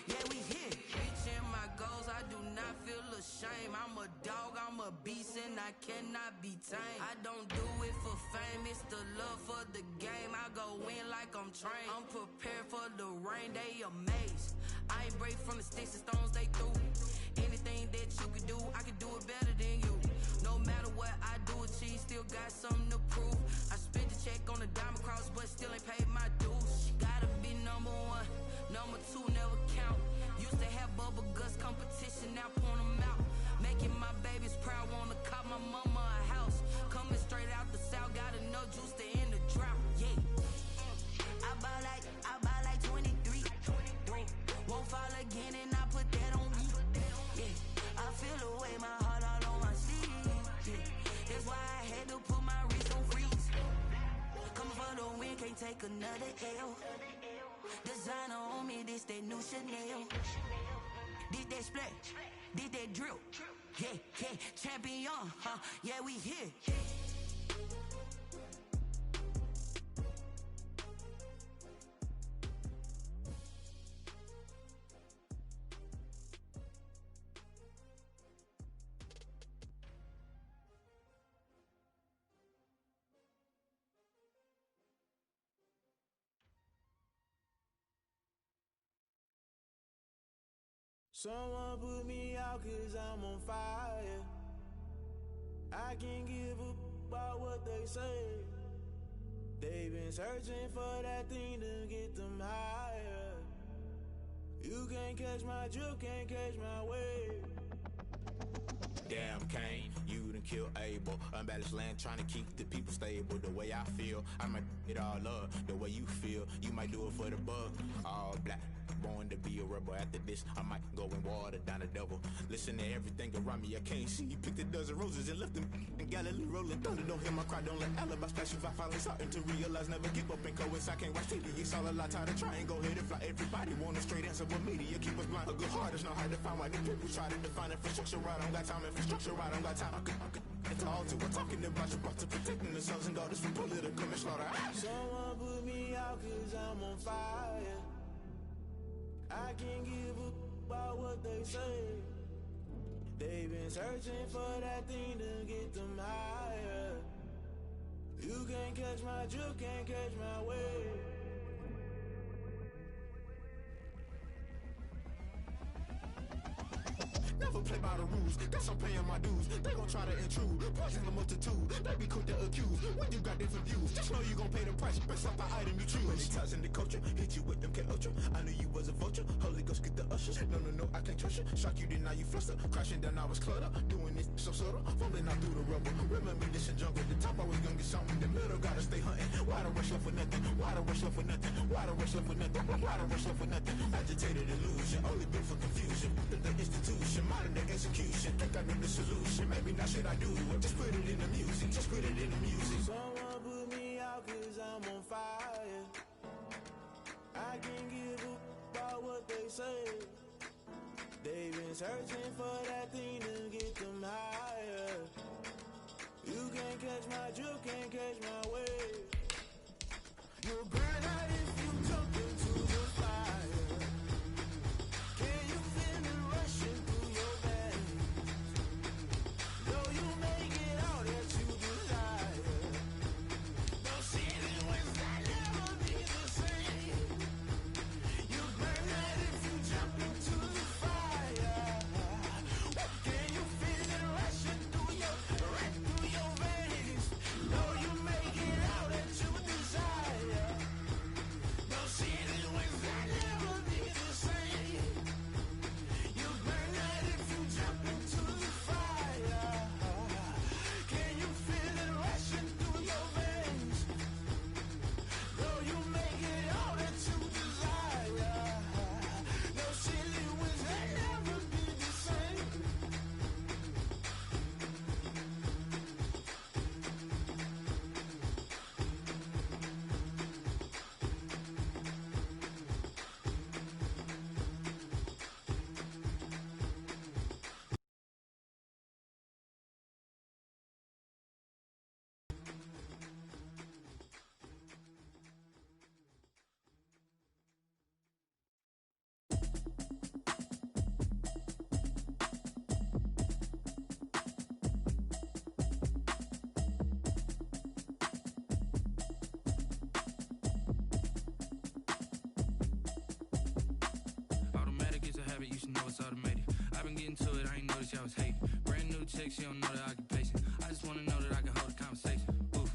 yeah, we here. Reaching my goals, I do not feel ashamed. I'm a dog, I'm a beast, and I cannot be tamed. I don't do it for fame, it's the love for the game. I go in like I'm trained. I'm prepared for the rain, they amazed. I ain't break from the sticks and stones they threw. Anything that you could do, I could do it better than you. No matter what I do, achieve, still got something to prove. I spent the check on the diamond cross, but still ain't paid my dues. Gotta be number 1, number 2 never count. Used to have bubble guts competition, now point them out. Making my babies proud, wanna cop my mama a house. Coming straight out the south, gotta know juice to end the drought. Yeah, I buy like 23. Won't fall again. gon' win, can't take another L. Designer on me, this that new Chanel. This that splash, this that drill. Yeah, yeah, champion, huh? Yeah, we here. Someone put me out 'cause I'm on fire. I can't give up about what they say. They've been searching for that thing to get them higher. You can't catch my drift, can't catch my wave. Damn, Kane, you done killed Abel. Unbalanced land, trying to keep the people stable. The way I feel, I might it all up. The way you feel, you might do it for the bug. All black, born to be a rebel. After this, I might go and water down the devil. Listen to everything around me, I can't see. Picked a dozen roses and left them in Galilee rolling thunder. Don't hear my cry, don't let alibis splash. If I finally starting to realize, never give up and coincide. Can't watch TV, it's all a lot. Tired of trying, go ahead and fly. Everybody want a straight answer, but media keep us blind. A good heart is not hard to find. Why the people try to define infrastructure right? I don't got time, infrastructure right, I don't got time. It's all to we're talking about you brought to protecting the sons and daughters from political manslaughter. Someone put me out 'cause I'm on fire. I can't give up about what they say. They've been searching for that thing to get them higher. You can't catch my drift, can't catch my wave. Never play by the rules, guess I'm paying my dues. They gon' try to intrude, poison the multitude. They be quick to accuse, when you got different views. Just know you gon' pay the price, based off the item you choose. Many times in the culture, hit you with them K-Ultra. I knew you was a vulture, Holy Ghost get the ushers. No, I can't trust you. Shock you, then now you fluster. Crashing down, I was cluttered. Doing this so subtle, falling out through the rubble. Remember this in jungle, the top I was gonna get something. The middle gotta stay hunting. Why the rush left for nothing? Why the rush left for nothing? Why the rush left for nothing? Why the rush left for nothing? Agitated illusion, only built for confusion. The institution, modern day execution. Think I know the solution. Maybe now should I do it? Just put it in the music. Just put it in the music. Someone put me out 'cause I'm on fire. I can't give up about what they say. They've been searching for that thing to get them higher. You can't catch my drift, can't catch my wave. You'll burn out if you jump into the fire. Can you feel it rushing through your veins? Though you make it all that you desire. No ceiling wins that never be the same. You burn out if you jump into the fire. Can you feel it rushing through your veins? Though you make it all that you desire. No ceiling wins that never be the same. You burn out if you jump into the fire. Can you feel it rushing through your veins? Though you make it all that you desire. No ceiling wins that never be the same. Automatic is a habit, you should know it's automated. I've been getting to it, I ain't noticed y'all was hating. Brand new chick, she don't know the occupation. I just wanna know that I can hold a conversation. Oof,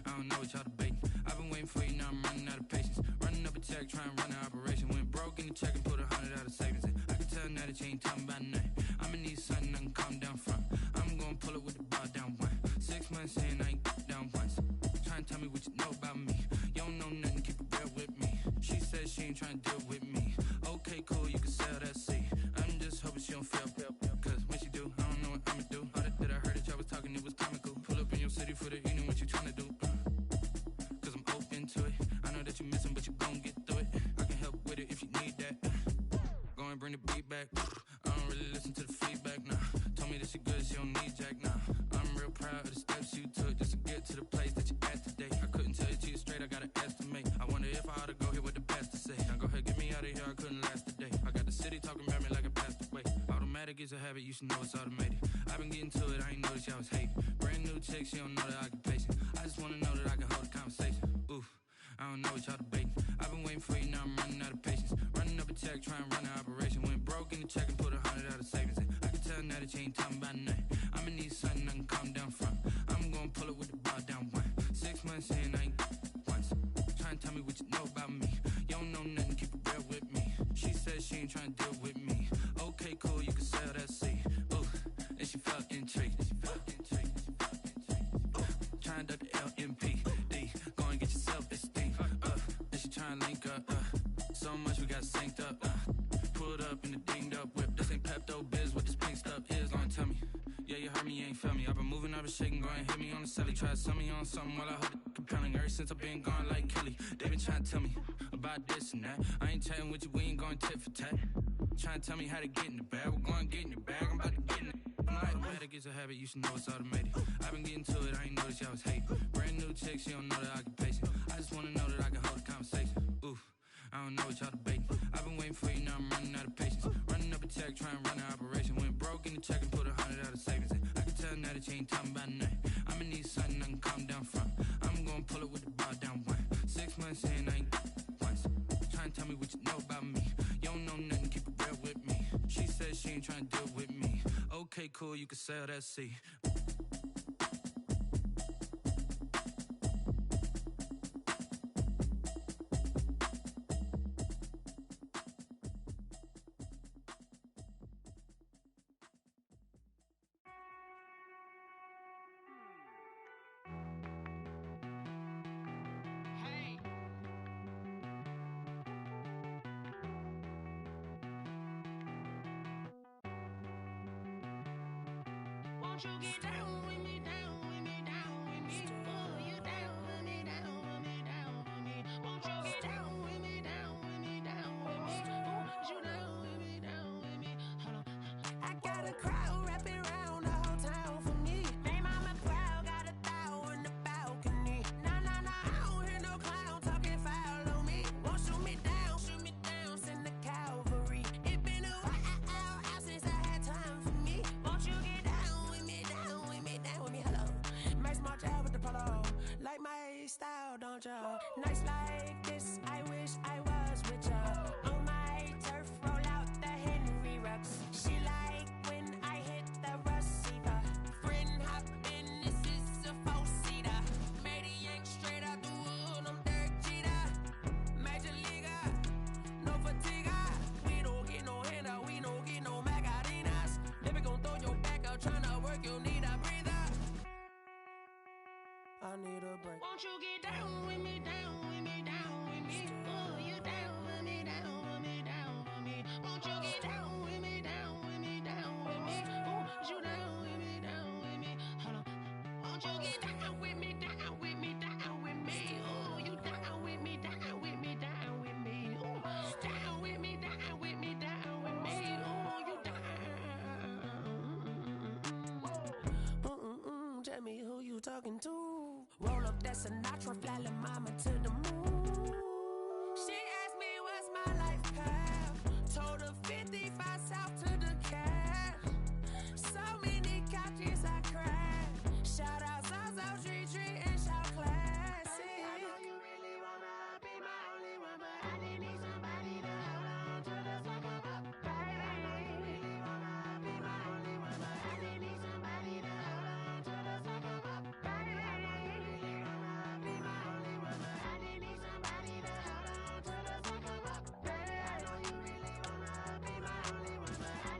I don't know what y'all debating. I've been waiting for you, now I'm running out of patience. Running up a check, trying to run an operation. Went broke in the check and put 100 out of savings in. I can tell now that you ain't talking about nothing. I'ma need something I can calm down from. I'm gonna pull it with the bar down one. 6 months saying I ain't down once. Trying to tell me what you know about me. You don't know nothing, keep it real with me. She said she ain't trying to deal with me. Okay, cool, you can sell that seed. I'm just hoping she don't fail. Cause when she do, I don't know what I'ma do. All that I heard that y'all was talking, it was comical. Pull up in your city for the evening, what you trying to do? Cause I'm open to it. wanna bring the beat back. I don't really listen to the feedback, nah. Told me that she good, she don't need Jack, nah. I'm real proud of the steps you took just to get to the place that you at today. I couldn't tell you to you straight, I gotta estimate. I wonder if I ought to go here with the best to say. Now go ahead, get me out of here, I couldn't last today. I got the city talking about me like I passed away. Automatic is a habit, you should know it's automated. I've been getting to it, I ain't noticed y'all was hating. Brand new chick, she don't know that I can pace it. I just wanna know that I can hold a conversation. Oof, I don't know what y'all debating. I've been waiting for you, now I'm running out of patience. Running up a check, trying to run an operation. Went broke in the check and put 100 out of savings in. I can tell now that you ain't talking about nothing. I'ma need something I can calm down from. I'm gonna pull it with the bar down one. 6 months in, I ain't once. Trying to tell me what you know about me. You don't know nothing, keep it real with me. She said she ain't trying to deal with me. Okay, cool, you can sell that seed. Ooh, and she felt intrigued. Trying to duck the LMPD. Go and get your self-esteem. And she trying to link up. So much we got synced up. Pulled up in the dinged up whip. This ain't Pepto-Biz, what this pink stuff is. Long tell me. Yeah, you heard me, you ain't felt me. I've been moving, I've been shaking, go and hit me on the celly. Try to sell me on something while I hold it compelling. Ever since I've been gone like Kelly, they been trying to tell me about this and that. I ain't chatting with you, we ain't going tit for tat. Trying to tell me how to get in the bag. We're going to get in the bag, I'm about to get in it. Automatic is a habit, you should know it's automated. I've been getting to it, I ain't noticed y'all was hating. Brand new chick, she don't know the occupation. I just wanna know that I can hold a conversation. Oof, I don't know what y'all debating. I've been waiting for you, now I'm running out of patience. Running up a check, trying to run an operation. Went broke in the check and put 100 out of savings in. I can tell now that you ain't talking about nothing. I'ma need something I can calm down from. I'm gonna pull it with the bar down one. 6 months in, I ain't once. Trying to tell me what you know about me. You don't know nothing, keep it real with me. She said she ain't trying to deal with me. Okay, cool, you can sell that seed. Won't you get down with me, down with me, down with me? Oh, you down with me, down with me, down with me. Won't you get down with me, down with me, down with me? Oh, you down with me, down with me? Hold on. I got a crowd wrapping around the whole town for me. They mama proud, got 1,000 in the balcony. Nah, nah, nah, I don't hear no clown talking foul on me. Won't shoot me down, send the cavalry. It been a while since I had time for me. Won't you get down with me, down with me, down with me? Hello. Max March out with the polo. Like my style, don't ya? Nights like this, I wish I was with ya. On my turf, roll out the Henry Rux. She like when I hit the receiver. Friend hop in, this is a 4-seater. Made a yank straight out the wood, I'm Derek Jeter. Major leaguer, no fatigue. We don't get no handout, we don't get no Macarinas. Never gon' throw your back out, tryna work, you need a breather. I need a break. Won't you get down with me, down with me, down with me? Oh, you down with me, down with me, down with me? Won't you get down with me, down with me, down with me? Oh, you down with me, down with me? Hold on. Won't you get down with me, down with me, down with me? Oh, you down with me, down with me, down with me? Oh, down with me, down with me, down with me? Oh, you down. Tell me who you talking to. Roll up that Sinatra, fly la mama to the moon. She asked me what's my life path. Told her 55 south to the cash. So many couches I crashed. Shout out Zaza, Tree, and shout classic. I know you really wanna be my only one, but I didn't need somebody to hold on to the sucker up. Baby, I know you really wanna be my only one, but I didn't need somebody to hold on to the sucker up. Baby, I know you really wanna be my only one, but I didn't need somebody to hold on to the sucker up. Baby, I know you really wanna be my only one, but I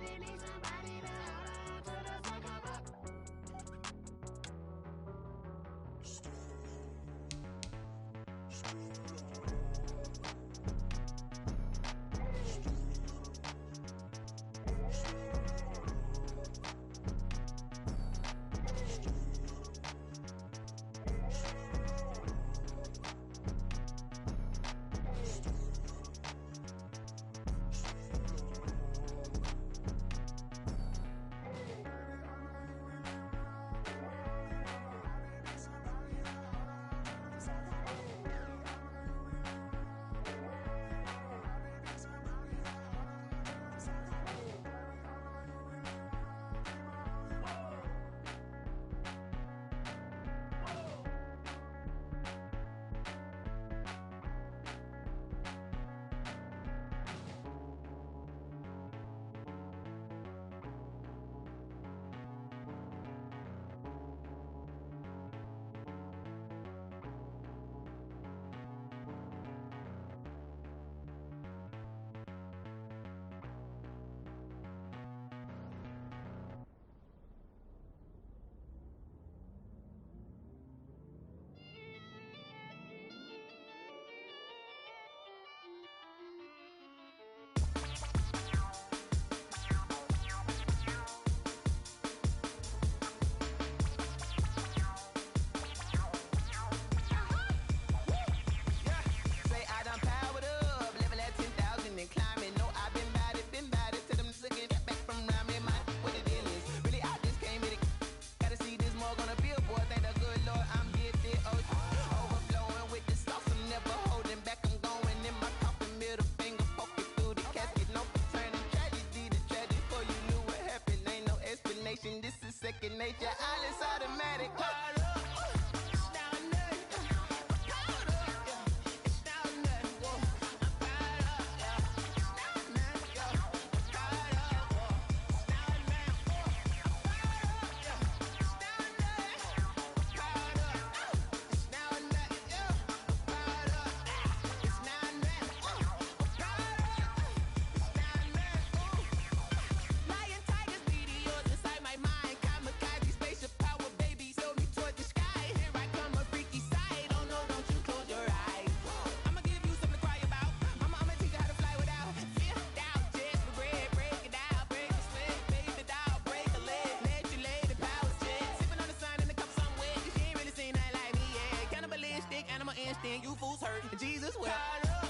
nature, all is automatic. Caught up. It's now nothing. Caught up. Yeah. It's now nothing. Whoa. I'm caught up. Yeah. It's now nothing. Yeah. Caught up. Whoa. It's now nothing. Whoa. I'm caught up. Yeah. It's now nothing. Caught up. It's now nothing. Yeah. Caught up. It's now nothing. Caught up. It's now nothing. Lion, tigers, meteors inside my mind. Kamikaze, spaceship power, baby, sail me toward the sky. Here I come, a freaky side. Oh no, don't you close your eyes. I'ma give you something to cry about. I'ma teach you how to fly without fear, doubt, just regret. Break it out, break the sweat, baby doll, break a leg, let you lay the power jet. Sipping on the sun in a cup somewhere, 'cause she ain't really seen nothing like me yet. Cannibalistic, animal instinct, you fools hurt. Jesus will. Caught up.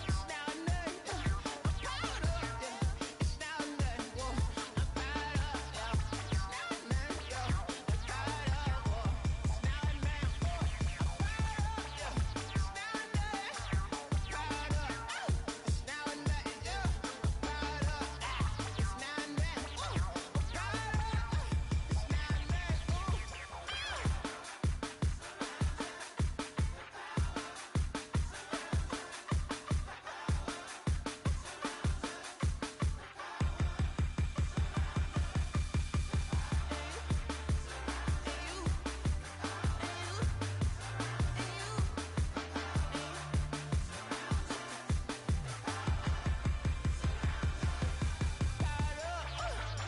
It's now nothing. I'm caught up. Yeah. It's now nothing. Whoa. I'm caught up. Yeah. It's now nothing. Yeah. I'm caught up. Whoa. It's now nothing. Whoa. I'm caught up. Yeah. It's now nothing. Caught up. It's now nothing. Yeah. I'm caught up. It's now nothing. Whoa. I'm caught up.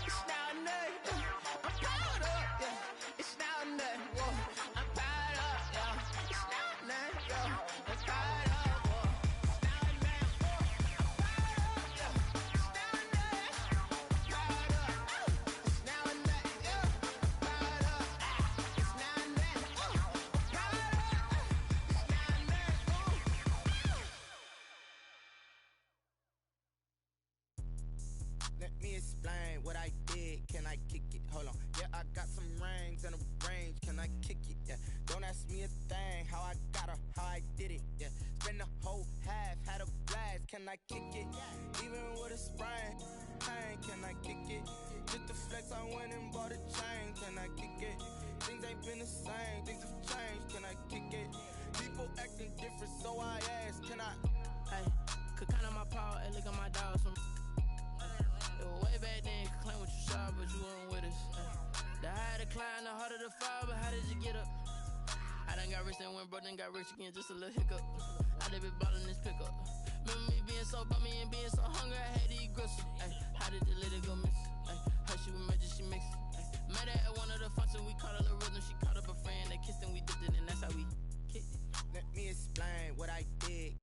It's now It's now nothing. I'm caught up, yeah. It's now nothing. Whoa. I'm caught up, yeah. It's now nothing, yeah. I'm caught up, whoa. It's now nothing, whoa. I'm caught up, yeah. It's now nothing. Caught up. It's now nothing, yeah. Caught up. It's now nothing, whoa. Caught up. It's now nothing, whoa. Let me explain what I did. Can I kick it? Hold on. Yeah, I got some rings and a range. Can I kick it? Yeah. Don't ask me a thing. How I got her, how I did it. Yeah. Spend the whole half, had a blast. Can I kick it? Even with a sprain. Pain, can I kick it? Just the flex, I went and bought a chain. Can I kick it? Things ain't been the same. Things have changed. Can I kick it? People acting different, so I ask. Can I? Hey, could count on my power and look at my dogs from. It was way back then, could claim what you saw, but you weren't with us. The higher the climb, the harder the fall, but how did you get up? I done got rich and went broke, then got rich again, just a little hiccup. I done been ballin' this pickup. Remember me being so bummy and being so hungry, I had to eat gristle. Ay, how did the lady go miss? Ay, her she was magic, she mixed. Met her at one of the functions, we caught a little rhythm, she caught up a friend, they kissed and we dipped it, and that's how we kicked it. Let me explain what I did.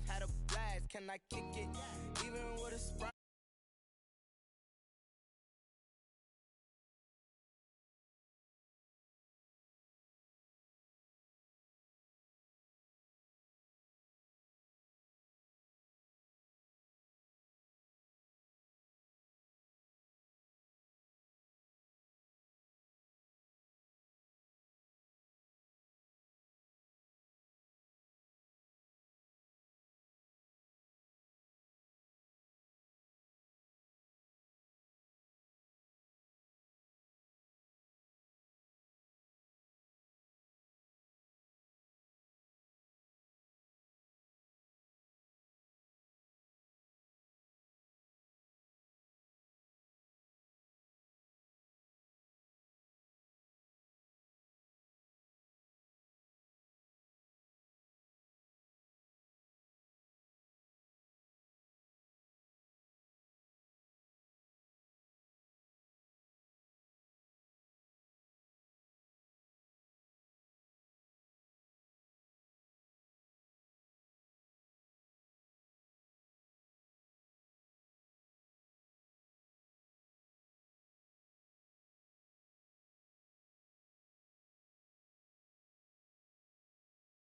Had a blast, can I kick it? Even with a sprite.